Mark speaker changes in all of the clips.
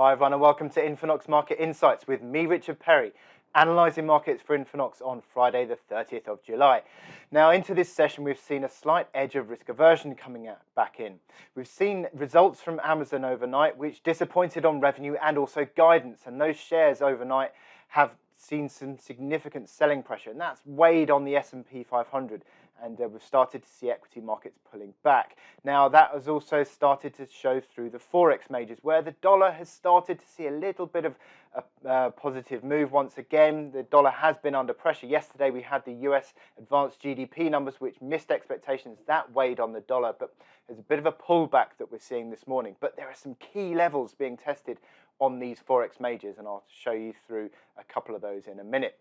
Speaker 1: Hi everyone and welcome to INFINOX Market Insights with me, Richard Perry, analysing markets for INFINOX on Friday the 30th of July. Now into this session we've seen a slight edge of risk aversion coming back in. We've seen results from Amazon overnight which disappointed on revenue and also guidance, and those shares overnight have seen some significant selling pressure, and that's weighed on the SP 500. And we've started to see equity markets pulling back. Now that has also started to show through the Forex majors, where the dollar has started to see a little bit of a positive move once again. The dollar has been under pressure. Yesterday we had the US advanced GDP numbers which missed expectations. That weighed on the dollar, but there's a bit of a pullback that we're seeing this morning. But there are some key levels being tested on these Forex majors, and I'll show you through a couple of those in a minute.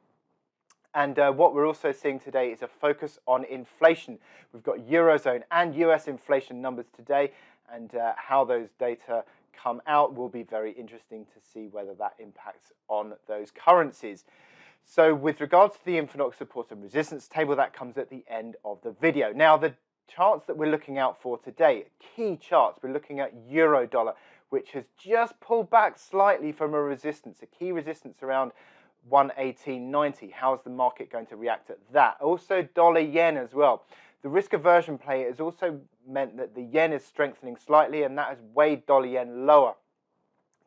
Speaker 1: And what we're also seeing today is a focus on inflation. We've got Eurozone and US inflation numbers today, and how those data come out will be very interesting to see whether that impacts on those currencies. So with regards to the INFINOX support and resistance table, that comes at the end of the video. Now the charts that we're looking out for today, key charts, we're looking at euro dollar, which has just pulled back slightly from a resistance, a key resistance around 118.90. How's the market going to react at that? Also dollar yen as well. The risk aversion play has also meant that the yen is strengthening slightly, and that has weighed dollar yen lower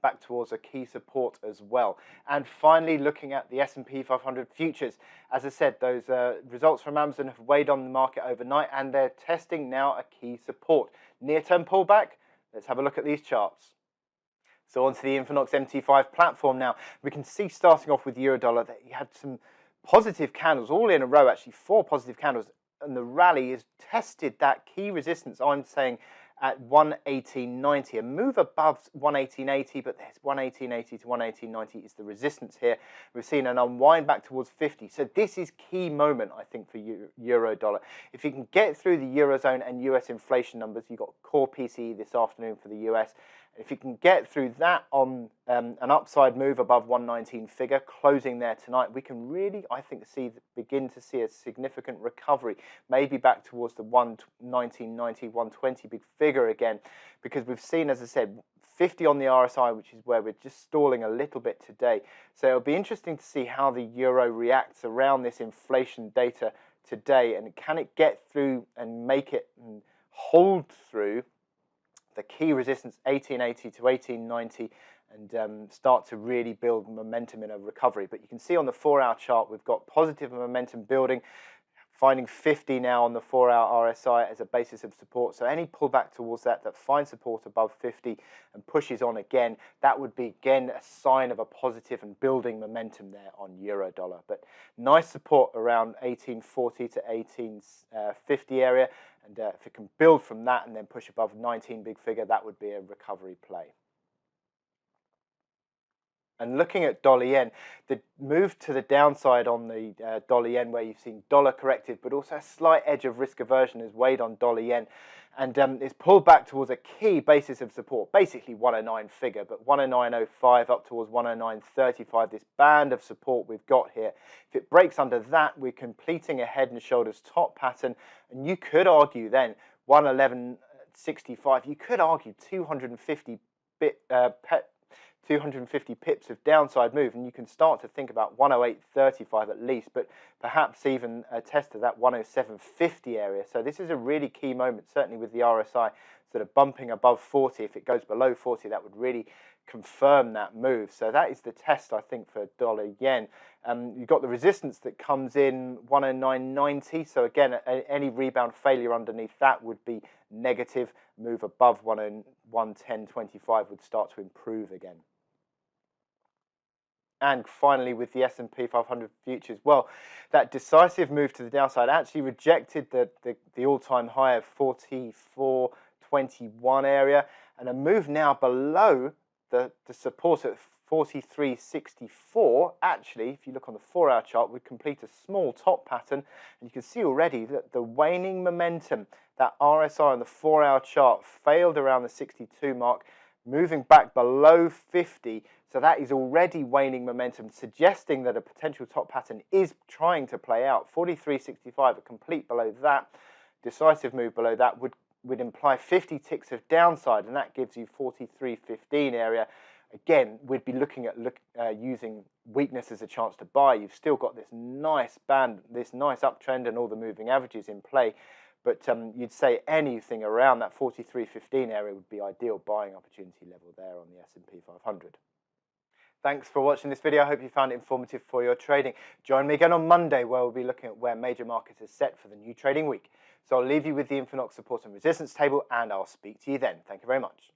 Speaker 1: back towards a key support as well. And finally, looking at the SP 500 futures, as I said, those results from Amazon have weighed on the market overnight, and they're testing now a key support. Near-term pullback. Let's have a look at these charts. So onto the INFINOX MT5 platform now. We can see, starting off with euro dollar, that you had some positive candles all in a row, actually 4 positive candles, and the rally has tested that key resistance, I'm saying, at 118.90. A move above 118.80, but there's 118.80 to 118.90 is the resistance here. We've seen an unwind back towards 50. So this is key moment, I think, for euro dollar. If you can get through the Eurozone and US inflation numbers, you've got core PCE this afternoon for the US. If you can get through that on an upside move above 119 figure, closing there tonight, we can really, I think, begin to see a significant recovery, maybe back towards the 119.90, 120 big figure again, because we've seen, as I said, 50 on the RSI, which is where we're just stalling a little bit today. So it'll be interesting to see how the euro reacts around this inflation data today, and can it get through and make it and hold through the key resistance 1880 to 1890 and start to really build momentum in a recovery. But you can see on the 4-hour chart we've got positive momentum building, finding 50 now on the 4-hour RSI as a basis of support. So any pullback towards that finds support above 50 and pushes on again, that would be again a sign of a positive and building momentum there on euro dollar. But nice support around 1840 to 1850 area. And if it can build from that and then push above 19 big figure, that would be a recovery play. And looking at dollar yen, the move to the downside on the dollar yen, where you've seen dollar corrective, but also a slight edge of risk aversion has weighed on dollar yen. And it's pulled back towards a key basis of support, basically 109 figure, but 109.05 up towards 109.35, this band of support we've got here. If it breaks under that, we're completing a head and shoulders top pattern, and you could argue then 111.65, you could argue 250 pips of downside move, and you can start to think about 108.35 at least, but perhaps even a test of that 107.50 area. So this is a really key moment, certainly with the RSI sort of bumping above 40. If it goes below 40, that would really confirm that move. So that is the test, I think, for dollar yen. You've got the resistance that comes in 109.90. So again, any rebound failure underneath that would be negative. Move above 110.25 would start to improve again. And finally, with the S&P 500 futures, well, that decisive move to the downside actually rejected the all-time high of 44.21 area, and a move now below the support at 43.64. Actually, if you look on the 4-hour chart, we complete a small top pattern, and you can see already that the waning momentum, that RSI on the 4-hour chart failed around the 62 mark, moving back below 50. So that is already waning momentum, suggesting that a potential top pattern is trying to play out. 43.65, a complete below that, decisive move below that would imply 50 ticks of downside, and that gives you 43.15 area. again, we'd be looking at using weakness as a chance to buy. You've still got this nice band, this nice uptrend and all the moving averages in play. But you'd say anything around that 43.15 area would be ideal buying opportunity level there on the S&P 500. Thanks for watching this video. I hope you found it informative for your trading. Join me again on Monday, where we'll be looking at where major markets are set for the new trading week. So I'll leave you with the INFINOX support and resistance table, and I'll speak to you then. Thank you very much.